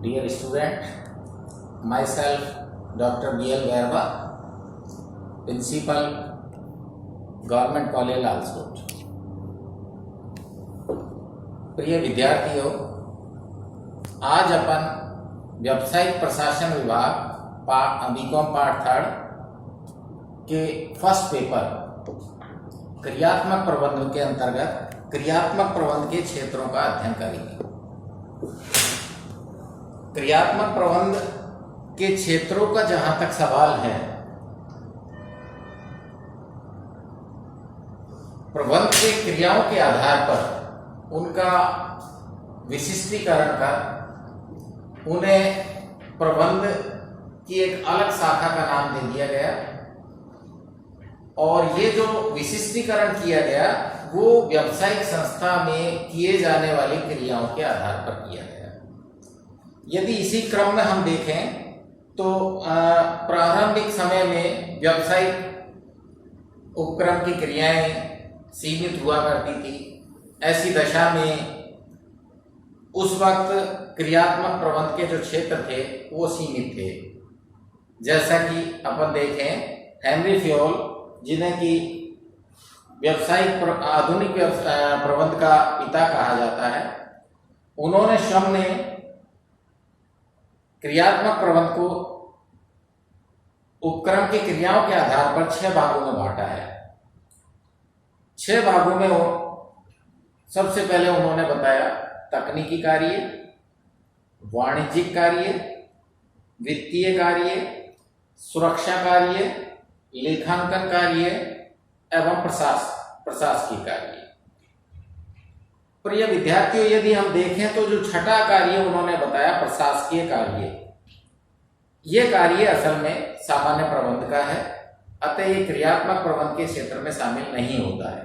Dear student, myself Dr. B.L. Verba, Principal, Government College Lalsot. प्रिय विद्यार्थियों, आज अपन व्यावसायिक प्रशासन विभाग बीकॉम पार्ट 3 के फर्स्ट पेपर क्रियात्मक प्रबंधन के अंतर्गत क्रियात्मक प्रबंध के क्षेत्रों का अध्ययन करेंगे। क्रियात्मक प्रबंध के क्षेत्रों का जहां तक सवाल है, प्रबंध के क्रियाओं के आधार पर उनका विशिष्टीकरण कर उन्हें प्रबंध की एक अलग शाखा का नाम दे दिया गया और ये जो विशिष्टीकरण किया गया वो व्यावसायिक संस्था में किए जाने वाली क्रियाओं के आधार पर किया गया। यदि इसी क्रम में हम देखें तो प्रारंभिक समय में व्यावसायिक उपक्रम की क्रियाएं सीमित हुआ करती थी। ऐसी दशा में उस वक्त क्रियात्मक प्रबंध के जो क्षेत्र थे वो सीमित थे। जैसा कि अपन देखें, हेनरी फ्योल, जिन्हें कि व्यावसायिक आधुनिक प्रबंध का पिता कहा जाता है, उन्होंने श्रम ने क्रियात्मक प्रबंध को उपक्रम की क्रियाओं के आधार पर 6 भागों में बांटा है। 6 भागों में सबसे पहले उन्होंने बताया तकनीकी कार्य, वाणिज्यिक कार्य, वित्तीय कार्य, सुरक्षा कार्य, लेखांकन कार्य एवं प्रशासकीय कार्य। प्रिय विद्यार्थियों, यदि हम देखें तो जो छठा कार्य उन्होंने बताया प्रशासकीय कार्य, ये कार्य असल में सामान्य प्रबंध का है, अतः ये क्रियात्मक प्रबंध के क्षेत्र में शामिल नहीं होता है।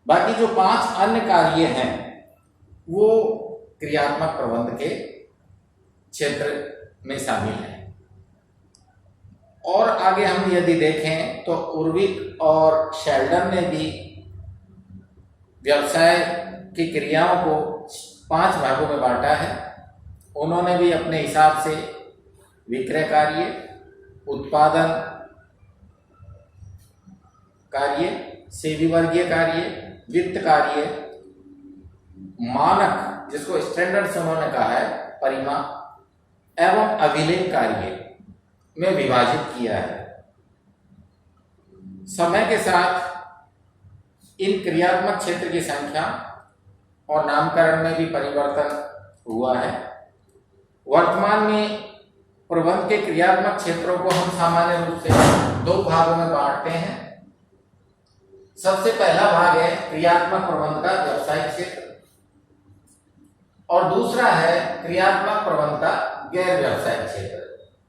बाकी जो 5 अन्य कार्य हैं वो क्रियात्मक प्रबंध के क्षेत्र में शामिल हैं। और आगे हम यदि देखें तो उर्विक और शेल्डन ने भी व्यवसाय की क्रियाओं को 5 भागों में बांटा है। उन्होंने भी अपने हिसाब से विक्रय कार्य, उत्पादन कार्य, सेवी वर्गीय कार्य, वित्त कार्य, मानक जिसको स्टैंडर्ड्स उन्होंने कहा है, परिमाण एवं अभिलेख कार्य में विभाजित किया है। समय के साथ इन क्रियात्मक क्षेत्र की संख्या और नामकरण में भी परिवर्तन हुआ है। वर्तमान में प्रबंध के क्रियात्मक क्षेत्रों को हम सामान्य रूप से 2 भागों में बांटते हैं। सबसे पहला भाग है क्रियात्मक प्रबंध का व्यावसायिक क्षेत्र और दूसरा है क्रियात्मक प्रबंध का गैर व्यावसायिक क्षेत्र।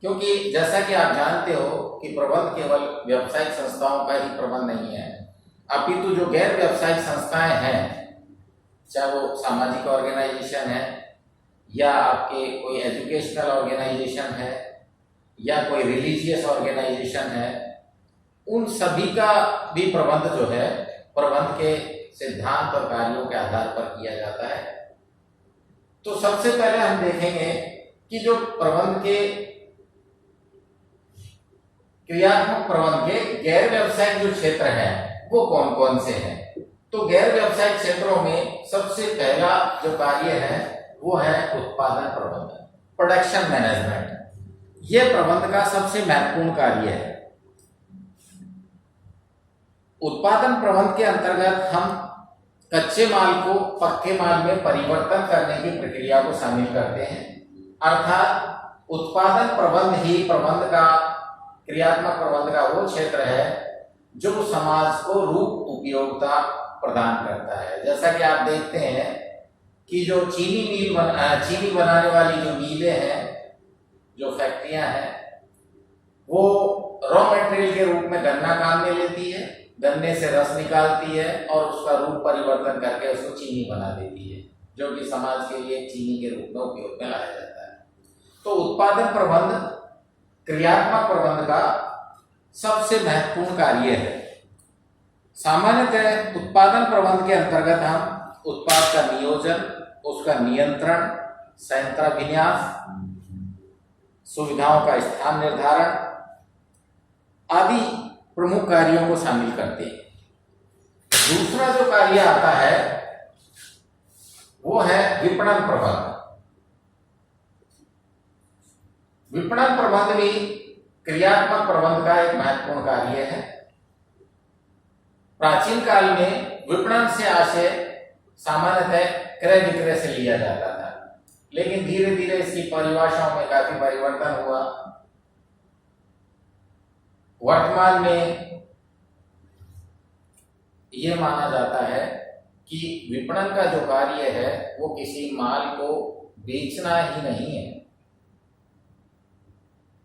क्योंकि जैसा कि आप जानते हो कि प्रबंध केवल व्यावसायिक संस्थाओं का ही प्रबंध नहीं है, अपितु जो गैर व्यावसायिक संस्थाएं हैं, चाहे वो सामाजिक ऑर्गेनाइजेशन है या आपके कोई एजुकेशनल ऑर्गेनाइजेशन है या कोई रिलीजियस ऑर्गेनाइजेशन है, उन सभी का भी प्रबंध जो है प्रबंध के सिद्धांत और कार्यों के आधार पर किया जाता है। तो सबसे पहले हम देखेंगे कि जो प्रबंध के क्रियात्मक प्रबंध के गैर व्यावसायिक जो क्षेत्र हैं वो कौन कौन से हैं। तो गैर व्यावसायिक क्षेत्रों में सबसे पहला जो कार्य है वो है उत्पादन प्रबंधन, प्रोडक्शन मैनेजमेंट। ये प्रबंध का सबसे महत्वपूर्ण कार्य है। उत्पादन प्रबंध के अंतर्गत हम कच्चे माल को पक्के माल में परिवर्तन करने की प्रक्रिया को शामिल करते हैं। अर्थात उत्पादन प्रबंध ही प्रबंध का क्रियात्मक प्रबंध का वो क्षेत्र है जो समाज को रूप उपयोगिता प्रदान करता है। जैसा कि आप देखते हैं कि जो चीनी बनाने वाली जो मिलें हैं, जो फैक्ट्रियां हैं, वो रॉ मटेरियल के रूप में गन्ना काम में लेती है, गन्ने से रस निकालती है और उसका रूप परिवर्तन करके उसको चीनी बना देती है, जो कि समाज के लिए चीनी के रूप में उपयोग में लाया जाता है। तो उत्पादन प्रबंध क्रियात्मक प्रबंध का सबसे महत्वपूर्ण कार्य है। सामान्यतः उत्पादन प्रबंध के अंतर्गत हम उत्पाद का नियोजन, उसका नियंत्रण संयंत्र विन्यास, सुविधाओं का स्थान निर्धारण आदि प्रमुख कार्यों को शामिल करते हैं। दूसरा जो कार्य आता है वो है विपणन प्रबंध। विपणन प्रबंध भी क्रियात्मक प्रबंध का एक महत्वपूर्ण कार्य है। प्राचीन काल में विपणन से आशय सामान्यतः क्रय विक्रय से लिया जाता था, लेकिन धीरे धीरे इसकी परिभाषाओं में काफी परिवर्तन हुआ। वर्तमान में यह माना जाता है कि विपणन का जो कार्य है वो किसी माल को बेचना ही नहीं है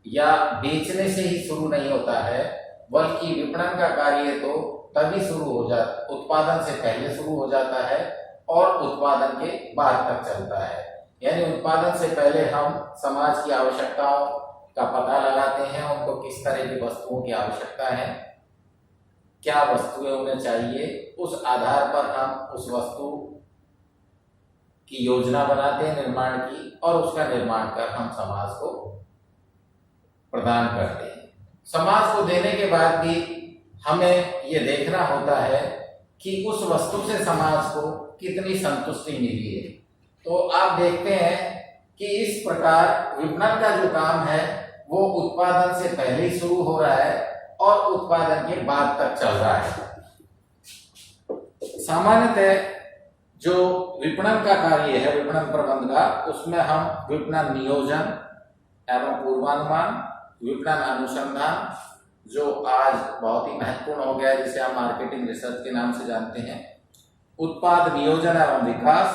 या बेचने से ही शुरू नहीं होता है, बल्कि विपणन का कार्य तो तभी शुरू हो जाता, उत्पादन से पहले शुरू हो जाता है और उत्पादन के बाद तक चलता है। यानी उत्पादन से पहले हम समाज की आवश्यकताओं का पता लगाते हैं, उनको किस तरह की वस्तुओं की आवश्यकता है, क्या वस्तुएं उन्हें चाहिए, उस आधार पर हम उस वस्तु की योजना बनाते हैं निर्माण की, और उसका निर्माण कर हम समाज को प्रदान करते हैं। समाज को देने के बाद भी हमें ये देखना होता है कि उस वस्तु से समाज को कितनी संतुष्टि मिली है। तो आप देखते हैं कि इस प्रकार विपणन का जो काम है वो उत्पादन से पहले ही शुरू हो रहा है और उत्पादन के बाद तक चल रहा है। सामान्यतः जो विपणन का कार्य है विपणन प्रबंध का, उसमें हम विपणन नियोजन एवं पूर्वानुमान, विपणन अनुसंधान जो आज बहुत ही महत्वपूर्ण हो गया है, जिसे हम मार्केटिंग रिसर्च के नाम से जानते हैं, उत्पाद नियोजन एवं विकास,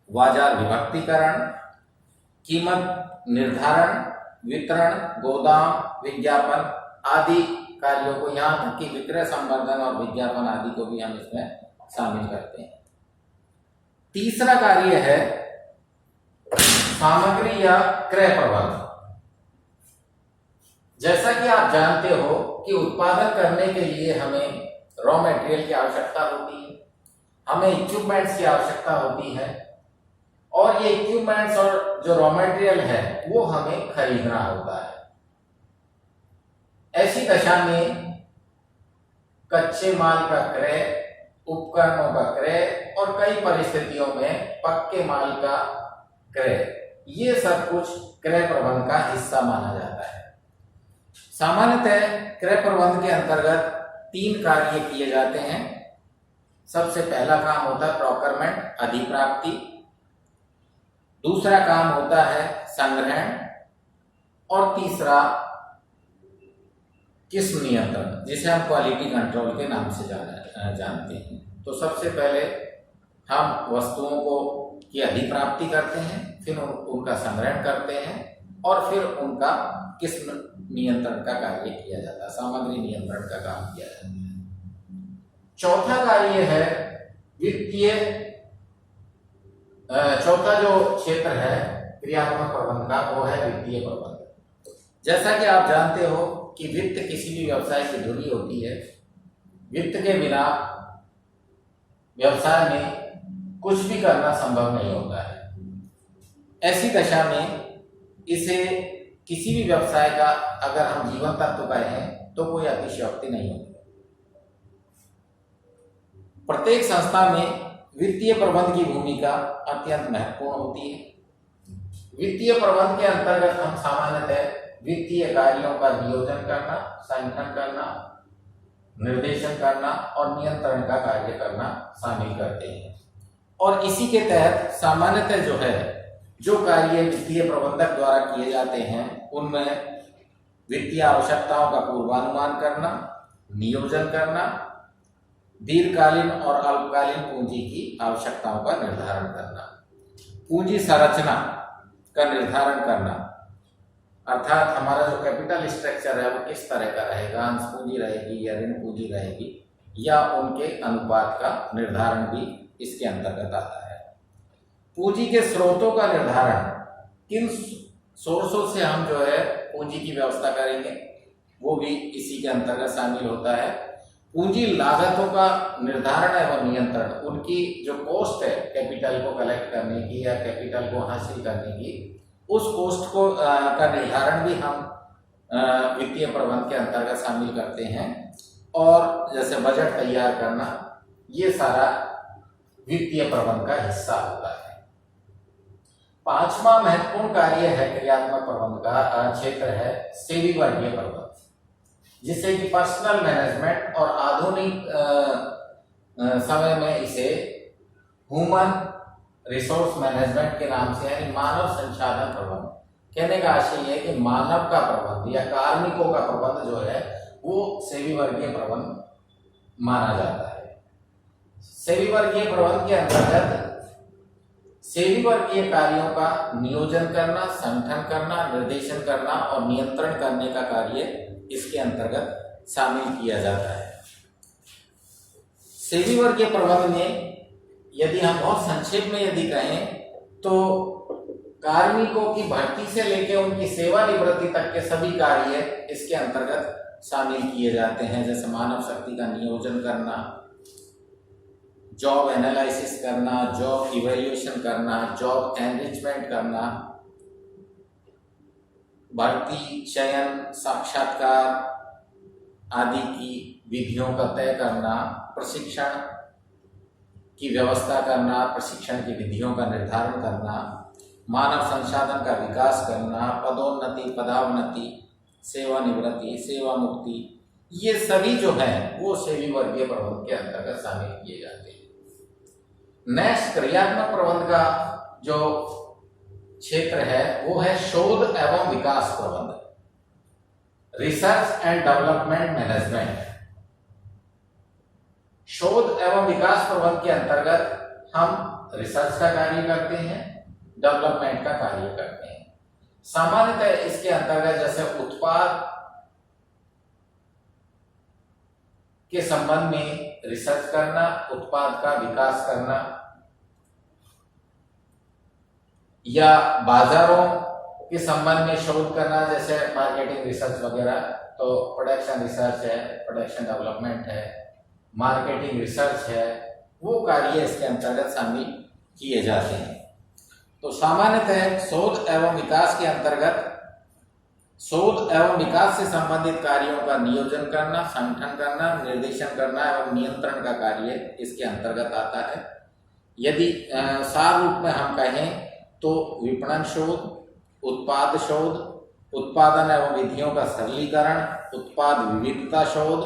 बाजार विभक्तिकरण, कीमत निर्धारण, वितरण, गोदाम, विज्ञापन आदि कार्यों को, यहाँ तक कि विक्रय संवर्धन और विज्ञापन आदि को भी हम इसमें शामिल करते हैं। तीसरा कार्य है सामग्री या क्रय प्रबंध। जैसा कि आप जानते हो कि उत्पादन करने के लिए हमें रॉ मटेरियल की आवश्यकता होती है, हमें इक्विपमेंट्स की आवश्यकता होती है, और ये इक्विपमेंट्स और जो रॉ मटेरियल है वो हमें खरीदना होता है। ऐसी दशा में कच्चे माल का क्रय, उपकरणों का क्रय और कई परिस्थितियों में पक्के माल का क्रय, ये सब कुछ क्रय प्रबंध का हिस्सा माना जाता है। सामान्यतः क्रय प्रबंध के अंतर्गत 3 कार्य किए जाते हैं। सबसे पहला काम होता है प्रोक्योरमेंट, अधिप्राप्ति। दूसरा काम होता है संग्रहण, और तीसरा किस्म नियंत्रण, जिसे हम क्वालिटी कंट्रोल के नाम से जानते हैं। तो सबसे पहले हम वस्तुओं को की अधिप्राप्ति करते हैं, फिर उनका संग्रहण करते हैं, और फिर उनका किस्म नियंत्रण का कार्य किया जाता है, सामग्री नियंत्रण का काम किया जाता है। चौथा कार्य है वित्तीय, चौथा जो क्षेत्र है क्रियात्मक प्रबंध का, वो है वित्तीय प्रबंध। जैसा कि आप जानते हो कि वित्त किसी भी व्यवसाय की धुरी होती है। वित्त के बिना व्यवसाय में कुछ भी करना संभव नहीं होता है। ऐसी दशा में इसे किसी भी व्यवसाय का अगर हम जीवन तत्व कहें तो कोई अतिशयोक्ति नहीं होती। प्रत्येक संस्था में वित्तीय प्रबंध की भूमिका अत्यंत महत्वपूर्ण होती है। वित्तीय प्रबंध के अंतर्गत हम सामान्यतः वित्तीय कार्यों का नियोजन करना, संगठन करना, निर्देशन करना और नियंत्रण का कार्य करना शामिल करते हैं। और इसी के तहत सामान्यतः जो है जो कार्य वित्तीय प्रबंधक द्वारा किए जाते हैं उनमें वित्तीय आवश्यकताओं का पूर्वानुमान करना, नियोजन करना, दीर्घकालीन और अल्पकालीन पूंजी की आवश्यकताओं का निर्धारण करना, पूंजी संरचना का निर्धारण करना, अर्थात हमारा जो कैपिटल स्ट्रक्चर है वो किस तरह का रहेगा, अंश पूंजी रहेगी या ऋण पूंजी रहेगी, या उनके अनुपात का निर्धारण भी इसके अंतर्गत आता है। पूंजी के स्रोतों का निर्धारण, किन सोर्सों से हम जो है पूंजी की व्यवस्था करेंगे, वो भी इसी के अंतर्गत शामिल होता है। पूंजी लागतों का निर्धारण एवं नियंत्रण, उनकी जो कॉस्ट है कैपिटल को कलेक्ट करने की या कैपिटल को हासिल करने की, उस कॉस्ट को का निर्धारण भी हम वित्तीय प्रबंध के अंतर्गत शामिल करते हैं। और जैसे बजट तैयार करना, ये सारा वित्तीय प्रबंध का हिस्सा होता है। पांचवा महत्वपूर्ण कार्य है क्रियात्मक प्रबंध का क्षेत्र है सेवी वर्गीय प्रबंध, जिससे कि पर्सनल मैनेजमेंट और आधुनिक समय में इसे ह्यूमन रिसोर्स मैनेजमेंट के नाम से, यानी मानव संसाधन प्रबंध, कहने का आशय है कि मानव का प्रबंध या कार्मिकों का प्रबंध जो है वो सेवी वर्गीय प्रबंध माना जाता है। सेवी वर्गीय प्रबंध के अंतर्गत सेवी वर्गीय कार्यों का नियोजन करना, संगठन करना, निर्देशन करना और नियंत्रण करने का कार्य इसके अंतर्गत शामिल किया जाता है। सेवी वर्गीय प्रबंध में यदि हम बहुत संक्षेप में यदि कहें तो कार्मिकों की भर्ती से लेकर उनकी सेवानिवृत्ति तक के सभी कार्य इसके अंतर्गत शामिल किए जाते हैं। जैसे मानव शक्ति का नियोजन करना, जॉब एनालिसिस करना, जॉब इवैल्यूएशन करना, जॉब एनरिचमेंट करना, भर्ती, चयन, साक्षात्कार आदि की विधियों का तय करना, प्रशिक्षण की व्यवस्था करना, प्रशिक्षण की विधियों का निर्धारण करना, मानव संसाधन का विकास करना, पदोन्नति, पदावनति, सेवानिवृत्ति, सेवा मुक्ति, ये सभी जो है वो सेवी वर्गीय प्रबंध के अंतर्गत शामिल किए जाते हैं। नेक्स्ट क्रियात्मक प्रबंध का जो क्षेत्र है वो है शोध एवं विकास प्रबंध, रिसर्च एंड डेवलपमेंट मैनेजमेंट। शोध एवं विकास प्रबंध के अंतर्गत हम रिसर्च का कार्य करते हैं, डेवलपमेंट का कार्य करते हैं। सामान्यतः इसके अंतर्गत जैसे उत्पाद के संबंध में रिसर्च करना, उत्पाद का विकास करना, या बाजारों के संबंध में शोध करना, जैसे मार्केटिंग रिसर्च वगैरह, तो प्रोडक्शन रिसर्च है, प्रोडक्शन डेवलपमेंट है, मार्केटिंग रिसर्च है, वो कार्य इसके अंतर्गत शामिल किए जाते हैं। तो सामान्यतः शोध एवं विकास के अंतर्गत शोध एवं विकास से संबंधित कार्यों का नियोजन करना, संगठन करना, निर्देशन करना एवं नियंत्रण का कार्य इसके अंतर्गत आता है। यदि सार रूप में हम कहें तो विपणन शोध, उत्पाद शोध, उत्पादन एवं विधियों का सरलीकरण, उत्पाद विविधता शोध,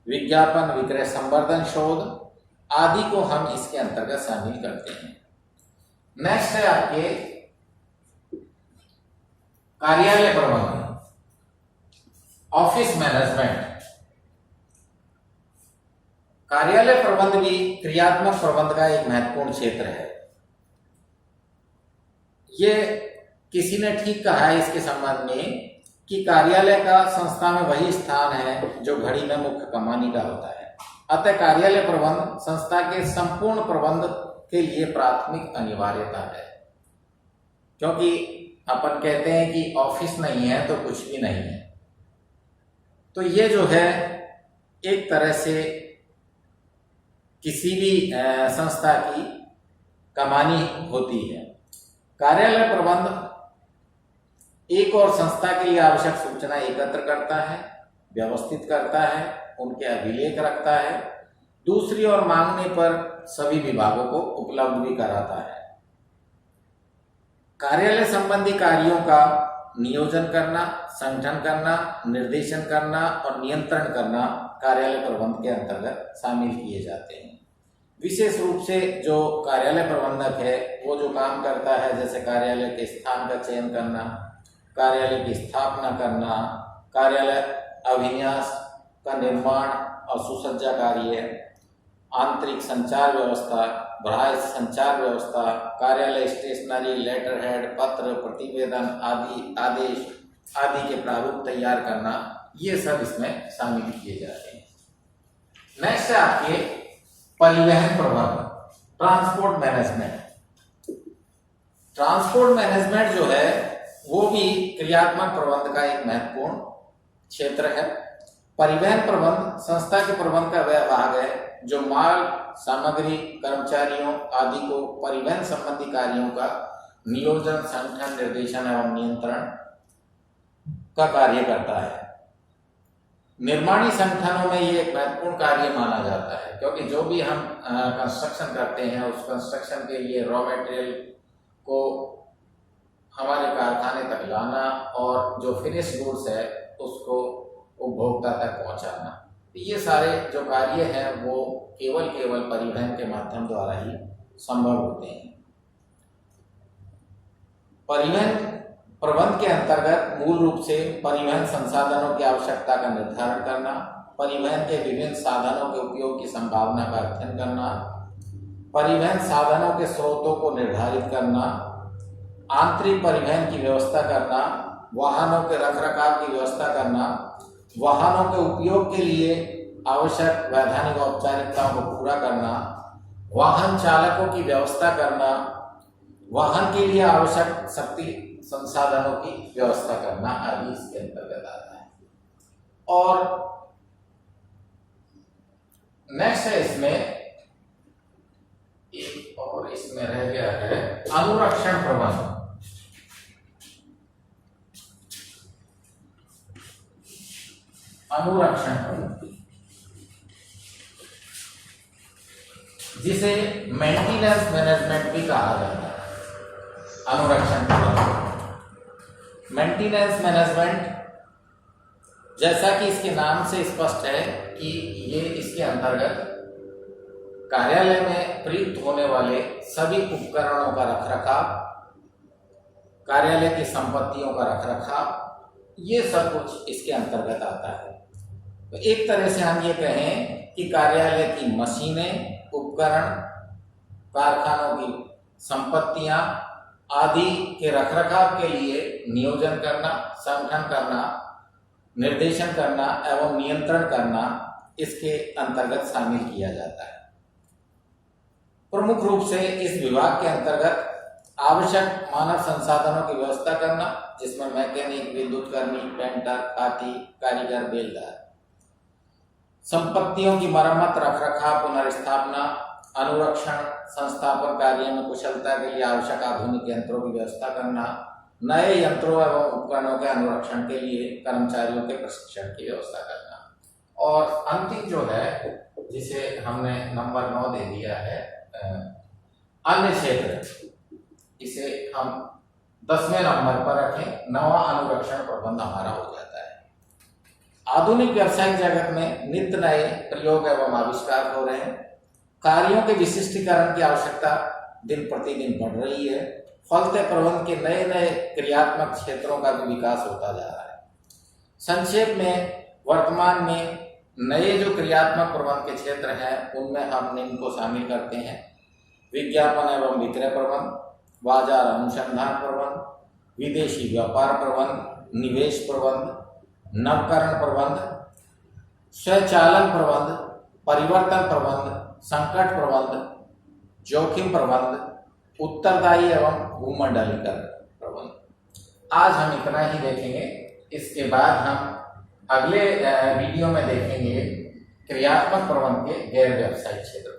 विज्ञापन विक्रय संवर्धन शोध आदि को हम इसके अंतर्गत शामिल करते हैं। नेक्स्ट है आपके कार्यालय प्रबंधन, ऑफिस मैनेजमेंट। कार्यालय प्रबंध भी क्रियात्मक प्रबंध का एक महत्वपूर्ण क्षेत्र है। ये किसी ने ठीक कहा है इसके संबंध में कि कार्यालय का संस्था में वही स्थान है जो घड़ी में मुख्य कमानी का होता है। अतः कार्यालय प्रबंध संस्था के संपूर्ण प्रबंध के लिए प्राथमिक अनिवार्यता है, क्योंकि अपन कहते हैं कि ऑफिस नहीं है तो कुछ भी नहीं है। तो ये जो है एक तरह से किसी भी संस्था की कमानी होती है। कार्यालय प्रबंध एक और संस्था के लिए आवश्यक सूचना एकत्र करता है, व्यवस्थित करता है, उनके अभिलेख रखता है, दूसरी ओर मांगने पर सभी विभागों को उपलब्ध भी कराता है। कार्यालय संबंधी कार्यों का नियोजन करना, संगठन करना, निर्देशन करना और नियंत्रण करना कार्यालय प्रबंध के अंतर्गत शामिल किए जाते हैं। विशेष रूप से जो कार्यालय प्रबंधक है वो जो काम करता है, जैसे कार्यालय के स्थान का चयन करना, कार्यालय की स्थापना करना, कार्यालय अभिन्यास का निर्माण और सुसज्जा कार्य, आंतरिक संचार व्यवस्था, बाह्य संचार व्यवस्था, कार्यालय स्टेशनरी, लेटर हेड, पत्र, प्रतिवेदन आदि आदेश आदि के प्रारूप तैयार करना, ये सब इसमें शामिल किए जाते हैं। नेक्स्ट है आपके परिवहन प्रबंध, ट्रांसपोर्ट मैनेजमेंट। ट्रांसपोर्ट मैनेजमेंट जो है वो भी क्रियात्मक प्रबंध का एक महत्वपूर्ण क्षेत्र है। परिवहन प्रबंध संस्था के प्रबंध का वह भाग है जो माल, सामग्री, कर्मचारियों आदि को परिवहन संबंधी कार्यों का नियोजन, संगठन, निर्देशन एवं नियंत्रण का कार्य करता है। निर्माणी संगठनों में ये एक महत्वपूर्ण कार्य माना जाता है, क्योंकि जो भी हम कंस्ट्रक्शन करते हैं उस कंस्ट्रक्शन के लिए रॉ मटेरियल को हमारे कारखाने तक लाना और जो फिनिश गुड्स है उसको उपभोक्ता तक पहुंचाना, ये सारे जो कार्य हैं वो केवल परिवहन के माध्यम द्वारा ही संभव होते हैं। परिवहन प्रबंध के अंतर्गत मूल रूप से परिवहन संसाधनों की आवश्यकता का निर्धारण करना, परिवहन के विभिन्न साधनों के उपयोग की संभावना का अध्ययन करना, परिवहन साधनों के स्रोतों को निर्धारित करना, आंतरिक परिवहन की व्यवस्था करना, वाहनों के रखरखाव की व्यवस्था करना, वाहनों के उपयोग के लिए आवश्यक वैधानिक औपचारिकताओं को पूरा करना, वाहन चालकों की व्यवस्था करना, वाहन के लिए आवश्यक शक्ति संसाधनों की व्यवस्था करना आदि इसके अंतर्गत आता है। और नेक्स्ट है इसमें एक और इसमें रह गया है अनुरक्षण प्रबंध। अनुरक्षण प्रबंध जिसे मेंटेनेंस मैनेजमेंट भी कहा जाता है। अनुरक्षण प्रबंध मेंटेनेंस मैनेजमेंट, जैसा कि इसके नाम से स्पष्ट है कि ये इसके अंतर्गत कार्यालय में प्रयुक्त होने वाले सभी उपकरणों का रखरखाव, कार्यालय की संपत्तियों का रखरखाव, ये सब कुछ इसके अंतर्गत आता है। तो एक तरह से हम ये कहें कि कार्यालय की मशीनें, उपकरण, कारखानों की संपत्तियां आदि के रखरखाव के लिए नियोजन करना, संगठन करना, निर्देशन करना एवं नियंत्रण करना इसके अंतर्गत शामिल किया जाता है। प्रमुख रूप से इस विभाग के अंतर्गत आवश्यक मानव संसाधनों की व्यवस्था करना, जिसमें मैकेनिक, विद्युत कर्मी, पेंटर, खाती, कारीगर, बेलदार, संपत्तियों की मरम्मत, रखरखाव, पुनर्स्थापना, अनुरक्षण, संस्थापन कार्य में कुशलता के लिए आवश्यक आधुनिक यंत्रों की व्यवस्था करना, नए यंत्रों एवं उपकरणों के अनुरक्षण के लिए कर्मचारियों के प्रशिक्षण की व्यवस्था करना, और अंतिम जो है जिसे हमने नंबर 9 दे दिया है अन्य क्षेत्र, इसे हम 10वें नंबर पर रखें। 9वां अनुरक्षण प्रबंध हमारा हो जाता है। आधुनिक व्यावसायिक जगत में नित्य नए प्रयोग एवं आविष्कार हो रहे हैं। कार्यों के विशिष्टीकरण की आवश्यकता दिन प्रतिदिन बढ़ रही है। फलते प्रबंध के नए नए क्रियात्मक क्षेत्रों का भी विकास होता जा रहा है। संक्षेप में वर्तमान में नए जो क्रियात्मक प्रबंध के क्षेत्र हैं उनमें हम निम्न को शामिल करते हैं: विज्ञापन एवं विक्रय प्रबंध, बाजार अनुसंधान प्रबंध, विदेशी व्यापार प्रबंध, निवेश प्रबंध, नवकरण प्रबंध, स्वचालन प्रबंध, परिवर्तन प्रबंध, संकट प्रबंध, जोखिम प्रबंध, उत्तरदायी एवं भूमंडलीकरण प्रबंध। आज हम इतना ही देखेंगे। इसके बाद हम अगले वीडियो में देखेंगे क्रियात्मक प्रबंध के गैर व्यावसायिक क्षेत्र।